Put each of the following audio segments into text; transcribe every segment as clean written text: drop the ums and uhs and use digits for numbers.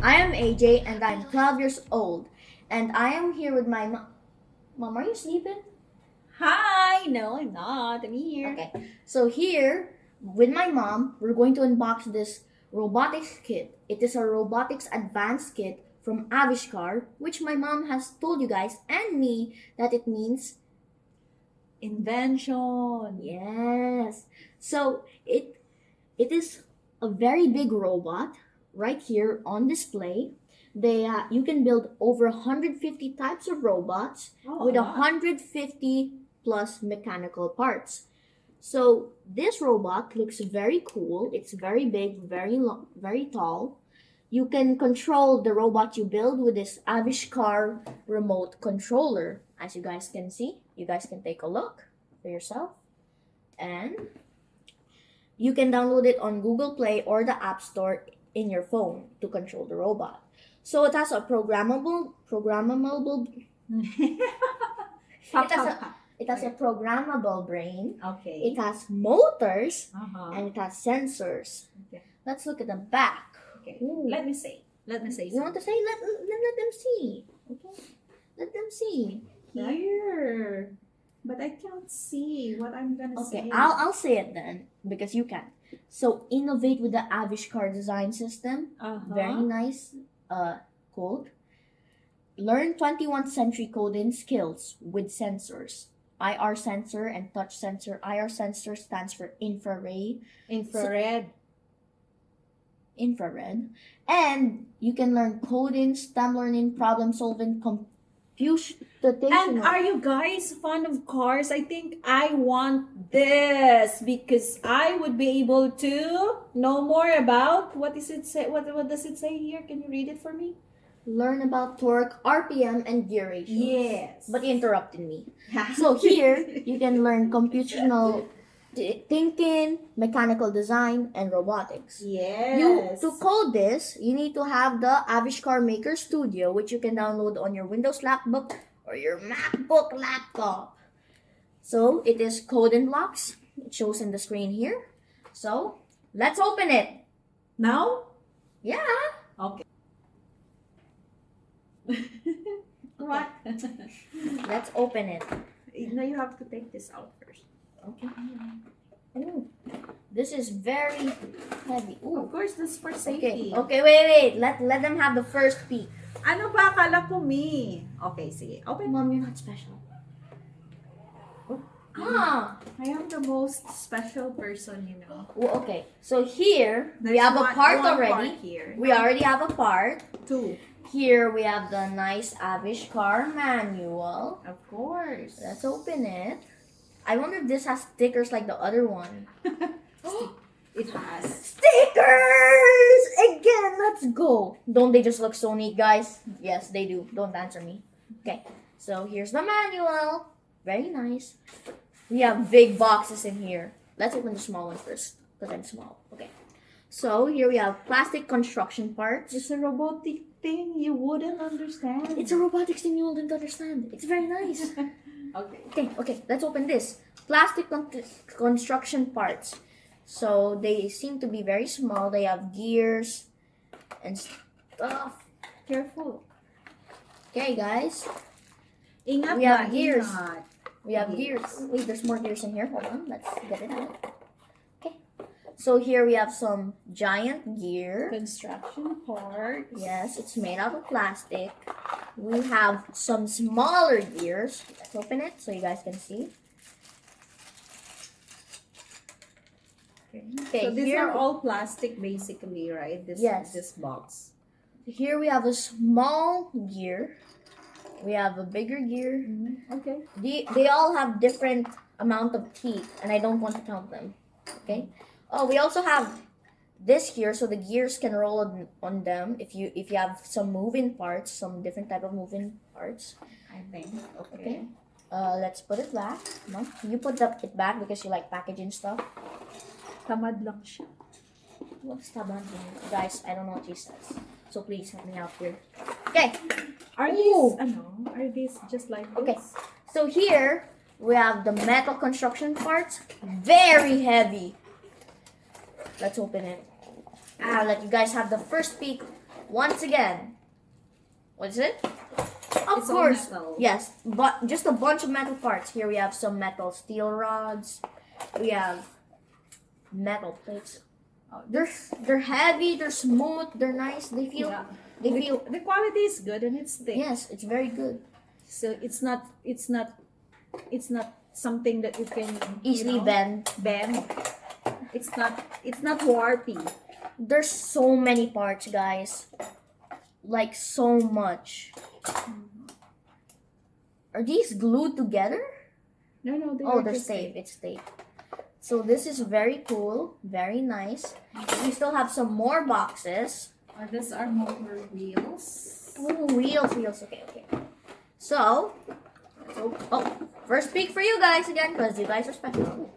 I am AJ and I'm 12 years old. And I am here with my mom. Mom, are you sleeping? Hi! No, I'm not. I'm here. Okay. So here, with my mom, we're going to unbox this robotics kit. It is a robotics advanced kit from Avishkaar, which my mom has told you guys and me that it means Invention. yes. So it is a very big robot right here on display. You can build over 150 types of robots with a lot. 150 plus mechanical parts. So this robot looks very cool. It's very big, very long, very tall. You can control the robot you build with this Avishkar remote controller. As you guys can see, you guys can take a look for yourself. And you can download it on Google Play or the App Store in your phone to control the robot. So it has a programmable it has a programmable brain. Okay. It has motors Uh-huh. and it has sensors. Okay. Let's look at the back. Okay. Ooh. Let me say. You want to say? Let them see. Okay. Let them see. Here. But I can't see what I'm gonna say. Okay, I'll say it then because you can. So innovate with the Avishkar design system. Very nice quote. Learn 21st century coding skills with sensors. IR sensor and touch sensor. IR sensor stands for infrared. Infrared. And you can learn coding, STEM learning, problem solving, computational. And are you guys fond of cars? I think I want this because I would be able to know more about what does it say? What does it say here? Can you read it for me? Learn about torque, RPM, and gear ratios. Yes. But you interrupted me. So here, you can learn computational thinking, mechanical design, and robotics. Yes. To code this, you need to have the Avishkar Maker Studio, which you can download on your Windows laptop or your MacBook laptop. So it is code in blocks. It shows in the screen here. So let's open it. Now? Yeah. Okay. What? Let's open it. No, you have to take this out first. Okay. Ooh, this is very heavy. Ooh. Of course, this is for safety. Okay, wait. Let them have the first peek. Ano ba? Akala ko me. Okay, sige. Open. Mom, you're not special. Ah. I am the most special person, you know. Well, okay. So here, we There's have a part one already. part here. We already have a part. Two. Here, we have the nice Avishkar manual. Of course. Let's open it. I wonder if this has stickers like the other one. It has. Stickers! Again, let's go. Don't they just look so neat, guys? Yes, they do. Don't answer me. Okay, so here's the manual. Very nice. We have big boxes in here. Let's open the small one first, because I'm small. Okay. So here we have plastic construction parts. It's a robotic thing you wouldn't understand. It's a robotics thing you wouldn't understand. It's very nice. Okay, let's open this. Plastic construction parts. So they seem to be very small. They have gears and stuff. Careful. Okay, guys. Ingat We have ba? gears. Ingat. We have gears. Wait, there's more gears in here. Hold on. Let's get it out. Okay. So here we have some giant gear. Construction parts. Yes, it's made out of plastic. We have some smaller gears. Let's open it so you guys can see. Okay, So these here, are all plastic basically, right? Yes. This box. here we have a small gear. We have a bigger gear. Okay. They all have different amount of teeth, and I don't want to count them. Okay. Oh, we also have this here, so the gears can roll on them if you have some moving parts, some different type of moving parts. I think. Okay. Let's put it back. Come on. You put it back because you like packaging stuff. Tamad lang siya. What's tabang? Guys, I don't know what he says. So please help me out here. Okay. Are Ooh. these just like this? Okay. So here we have the metal construction parts. Very heavy. Let's open it. I'll let you guys have the first peek once again, what is it? Of It's all course, metal. yes, but just a bunch of metal parts. Here we have some metal steel rods. We have metal plates. They're heavy. They're smooth. They're nice. They feel. Yeah. They feel. The quality is good and it's thick. Yes, it's very good. So it's not something that you can Easily bend. bend. It's not warpy. There's so many parts, guys. Like so much. Are these glued together? No, Oh, they're tape. It's tape. So this is very cool. Very nice. We still have some more boxes. These are motor wheels. Oh, wheels. Okay. So, first peek for you guys again, because you guys are special.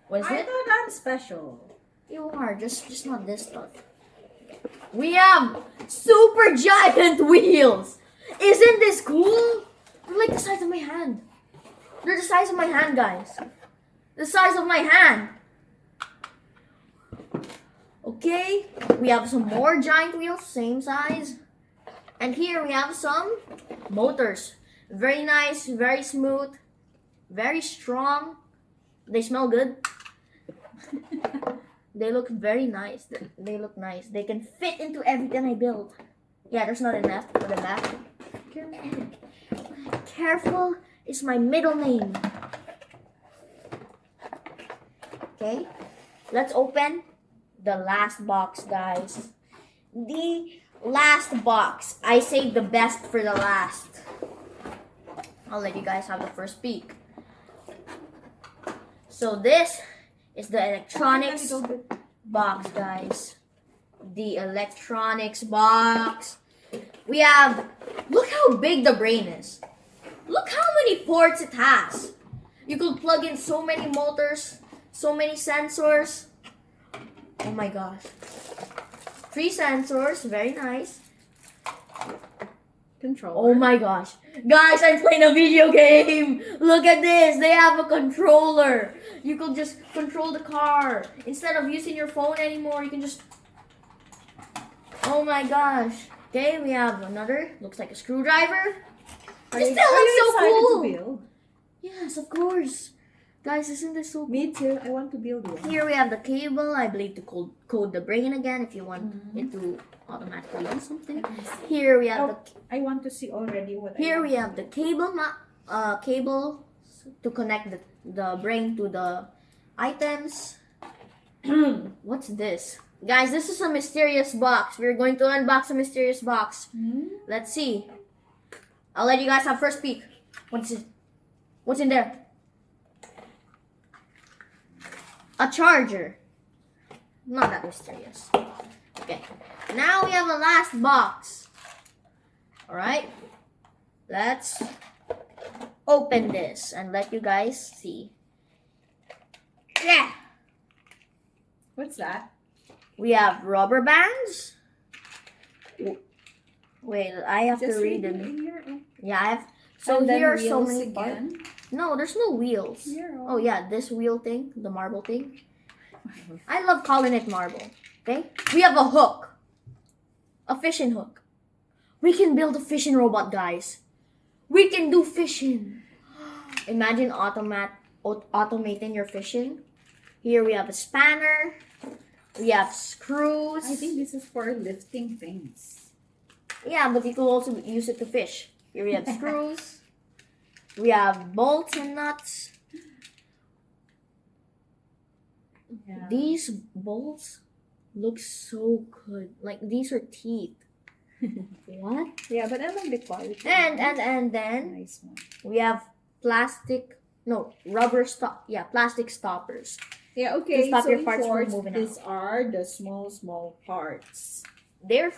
What is I it? thought I'm special. You are, just not this stuff. We have super giant wheels. Isn't this cool? They're like the size of my hand. They're the size of my hand, guys. The size of my hand. Okay, we have some more giant wheels, same size. And here we have some motors. Very nice, very smooth, very strong. They smell good. They look very nice. They look nice. They can fit into everything I build. Yeah, there's not enough for the back. Careful is my middle name. Okay, let's open the last box, guys. The last box. I saved the best for the last. I'll let you guys have the first peek. So this is the electronics box, guys. The electronics box. We have, look how big the brain is. Look how many ports it has. You could plug in so many motors, so many sensors. Oh my gosh. 3 sensors, very nice. Controller. Oh my gosh. Guys, I'm playing a video game. Look at this. They have a controller. You could just control the car. Instead of using your phone anymore, you can just... Oh my gosh. Okay, we have another. Looks like a screwdriver. This still looks so cool. To build? Yes, of course. Guys, isn't this so cool? Me too. I want to build one. Here we have the cable, I believe, to code the brain again if you want it to automatically do something. Here we have I want to see already what. Here we have the cable to connect the brain to the items. What's this? Guys, this is a mysterious box. We're going to unbox a mysterious box. Let's see. I'll let you guys have first peek. What's it? What's in there? A charger. Not that mysterious. Okay. Now we have a last box. Alright. Let's open this and let you guys see. Yeah. What's that? We have rubber bands. Wait, I have to read them. Yeah, I have. So here are so many parts. No, there's no wheels. Oh yeah, this wheel thing, the marble thing. I love calling it marble. Okay, we have a hook, a fishing hook. We can build a fishing robot, guys. We can do fishing. Imagine automating your fishing. Here we have a spanner. We have screws. I think this is for lifting things. Yeah, but you could also use it to fish. Here we have screws. We have bolts and nuts. Yeah. These bolts look so good. Like these are teeth. What? Yeah, but I like the quality. And then Nice one. we have plastic stoppers. Yeah, okay. To stop so your in parts from short, moving these are the small parts. They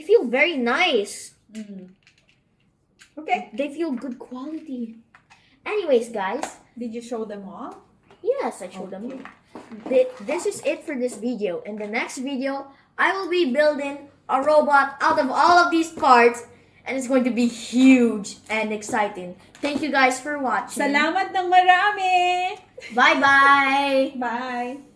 feel very nice. Okay. They feel good quality. Anyways, guys. Did you show them all? Yes, I showed them. This is it for this video. In the next video, I will be building a robot out of all of these parts. And it's going to be huge and exciting. Thank you guys for watching. Salamat ng marami! Bye-bye! Bye!